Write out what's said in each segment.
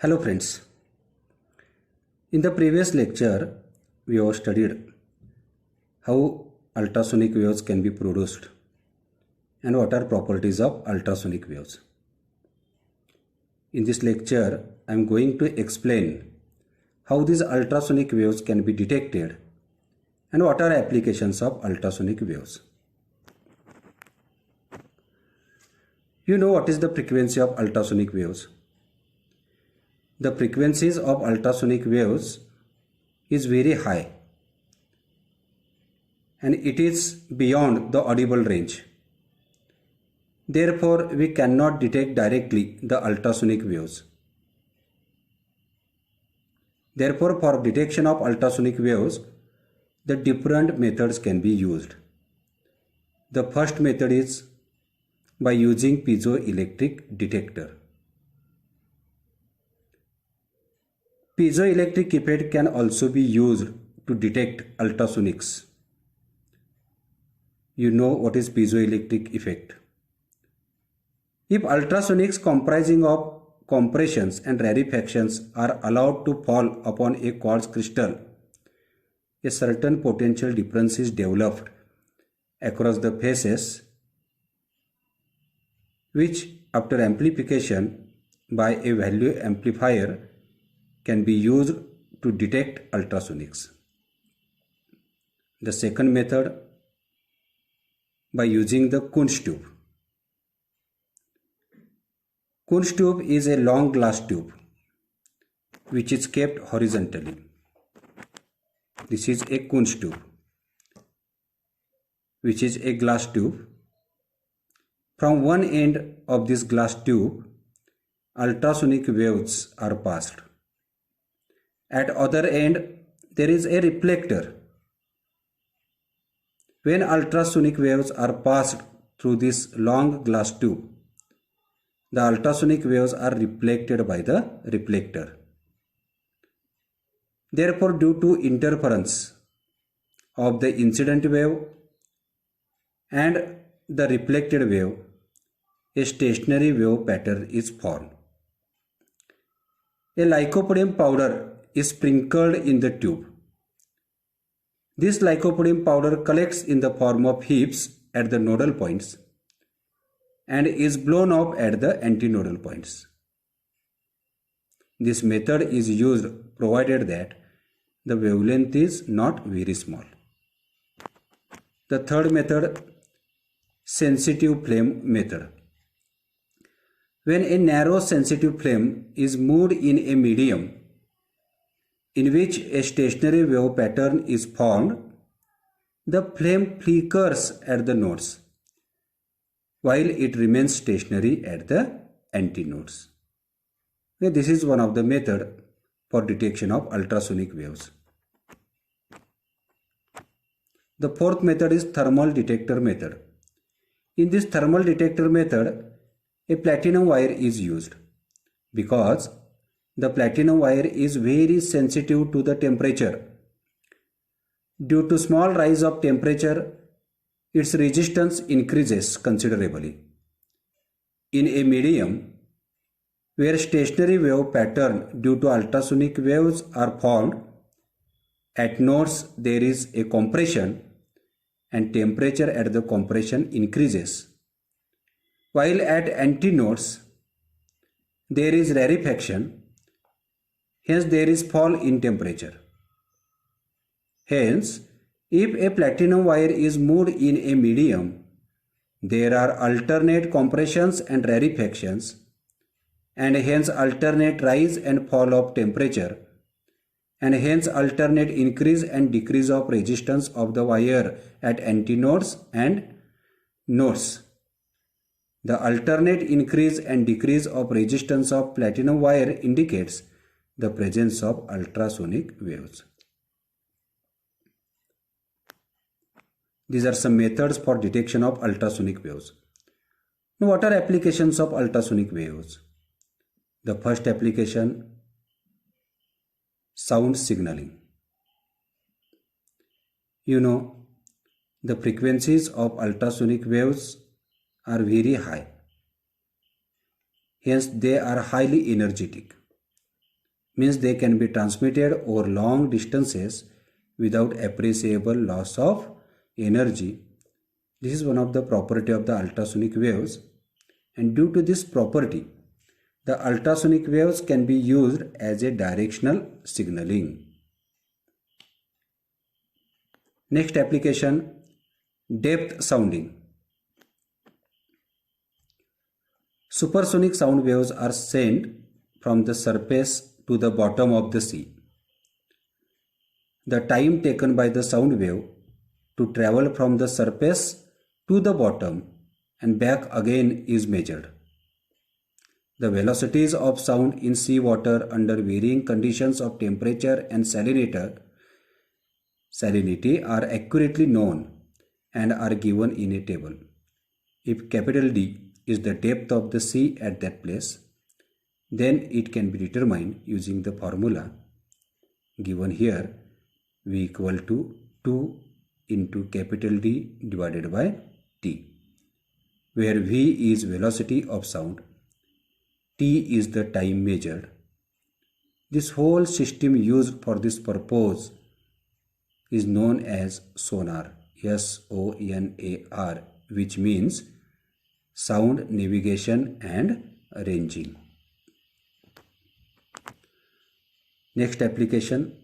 Hello friends. In the previous lecture, we have studied how ultrasonic waves can be produced and what are properties of ultrasonic waves. In this lecture, I am going to explain how these ultrasonic waves can be detected and what are applications of ultrasonic waves. You know what is the frequency of ultrasonic waves? The frequencies of ultrasonic waves is very high and it is beyond the audible range. Therefore, we cannot detect directly the ultrasonic waves. Therefore, for detection of ultrasonic waves, the different methods can be used. The first method is by using piezoelectric detector. Piezoelectric effect can also be used to detect ultrasonics. You know what is piezoelectric effect. If ultrasonics comprising of compressions and rarefactions are allowed to fall upon a quartz crystal, a certain potential difference is developed across the phases, which after amplification by a value amplifier can be used to detect ultrasonics. The second method, by using the Kunz tube. Kunz tube is a long glass tube which is kept horizontally. This is a Kunz tube, which is a glass tube. From one end of this glass tube, ultrasonic waves are passed. At other end, there is a reflector. When ultrasonic waves are passed through this long glass tube, the ultrasonic waves are reflected by the reflector. Therefore, due to interference of the incident wave and the reflected wave, a stationary wave pattern is formed. A lycopodium powder is sprinkled in the tube. This lycopodium powder collects in the form of heaps at the nodal points and is blown off at the antinodal points. This method is used provided that the wavelength is not very small. The third method, sensitive flame method. When a narrow sensitive flame is moved in a medium in which a stationary wave pattern is formed, the flame flickers at the nodes while it remains stationary at the antinodes. This is one of the methods for detection of ultrasonic waves. The fourth method is thermal detector method. In this thermal detector method, a platinum wire is used because the platinum wire is very sensitive to the temperature. Due to small rise of temperature, its resistance increases considerably. In a medium where stationary wave pattern due to ultrasonic waves are formed, at nodes there is a compression and temperature at the compression increases, while at antinodes there is rarefaction. Hence, there is fall in temperature. Hence, if a platinum wire is moved in a medium, there are alternate compressions and rarefactions, and hence alternate rise and fall of temperature, and hence alternate increase and decrease of resistance of the wire at antinodes and nodes. The alternate increase and decrease of resistance of platinum wire indicates the presence of ultrasonic waves. These are some methods for detection of ultrasonic waves. Now, what are applications of ultrasonic waves? The first application, sound signaling. You know, the frequencies of ultrasonic waves are very high. Hence, they are highly energetic. means they can be transmitted over long distances without appreciable loss of energy. This is one of the property of the ultrasonic waves, and due to this property, the ultrasonic waves can be used as a directional signaling. Next application, depth sounding. Supersonic sound waves are sent from the surface to the bottom of the sea. The time taken by the sound wave to travel from the surface to the bottom and back again is measured. The velocities of sound in seawater under varying conditions of temperature and salinity are accurately known and are given in a table. If capital D is the depth of the sea at that place, then it can be determined using the formula given here, V equal to 2 into capital D divided by T, where V is velocity of sound, T is the time measured. This whole system used for this purpose is known as sonar, S-O-N-A-R, which means sound navigation and ranging. Next application,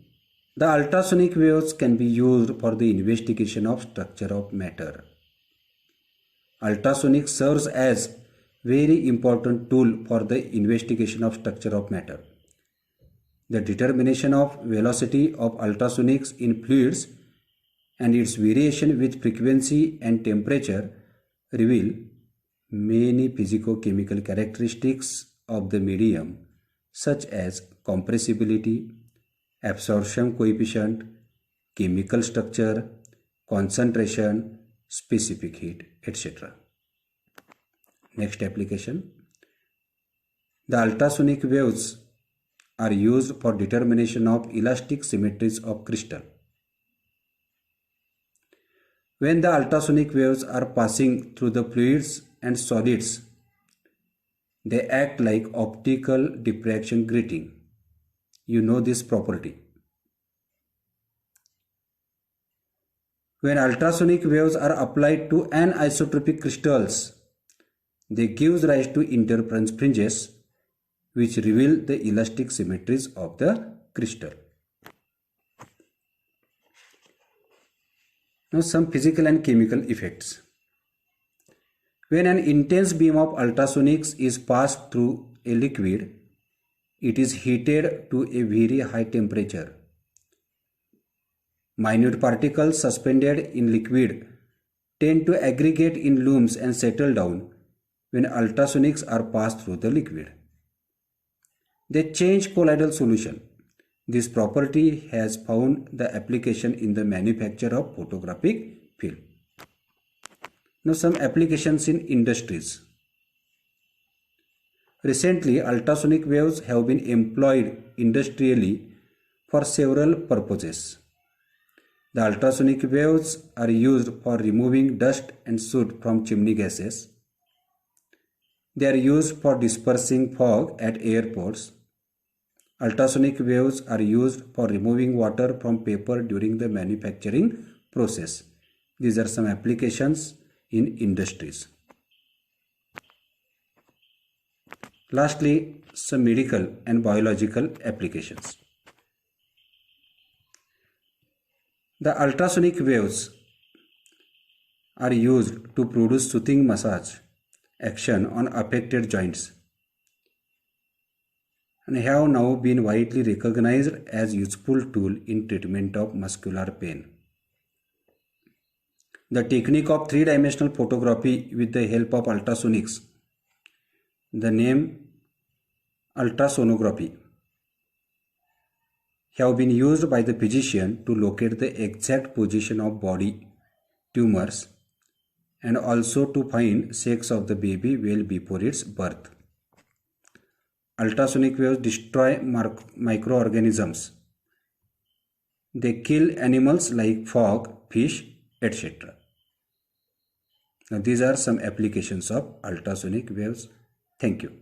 the ultrasonic waves can be used for the investigation of structure of matter. Ultrasonic serves as very important tool for the investigation of structure of matter. The determination of velocity of ultrasonics in fluids and its variation with frequency and temperature reveal many physico-chemical characteristics of the medium, such as compressibility, absorption coefficient, chemical structure, concentration, specific heat, etc. Next application, the ultrasonic waves are used for determination of elastic symmetries of crystal. When the ultrasonic waves are passing through the fluids and solids, they act like optical diffraction grating. You know this property. When ultrasonic waves are applied to anisotropic crystals, they give rise to interference fringes which reveal the elastic symmetries of the crystal. Now some physical and chemical effects. When an intense beam of ultrasonics is passed through a liquid, it is heated to a very high temperature. Minute particles suspended in liquid tend to aggregate in looms and settle down when ultrasonics are passed through the liquid. They change colloidal solution. This property has found the application in the manufacture of photographic film. Now some applications in industries. Recently, ultrasonic waves have been employed industrially for several purposes. The ultrasonic waves are used for removing dust and soot from chimney gases. They are used for dispersing fog at airports. Ultrasonic waves are used for removing water from paper during the manufacturing process. These are some applications in industries. Lastly, some medical and biological applications. The ultrasonic waves are used to produce soothing massage action on affected joints and have now been widely recognized as useful tool in treatment of muscular pain. The technique of three-dimensional photography with the help of ultrasonics, the name ultrasonography, have been used by the physician to locate the exact position of body tumors and also to find sex of the baby well before its birth. Ultrasonic waves destroy microorganisms. They kill animals like frog, fish, etc. Now these are some applications of ultrasonic waves. Thank you.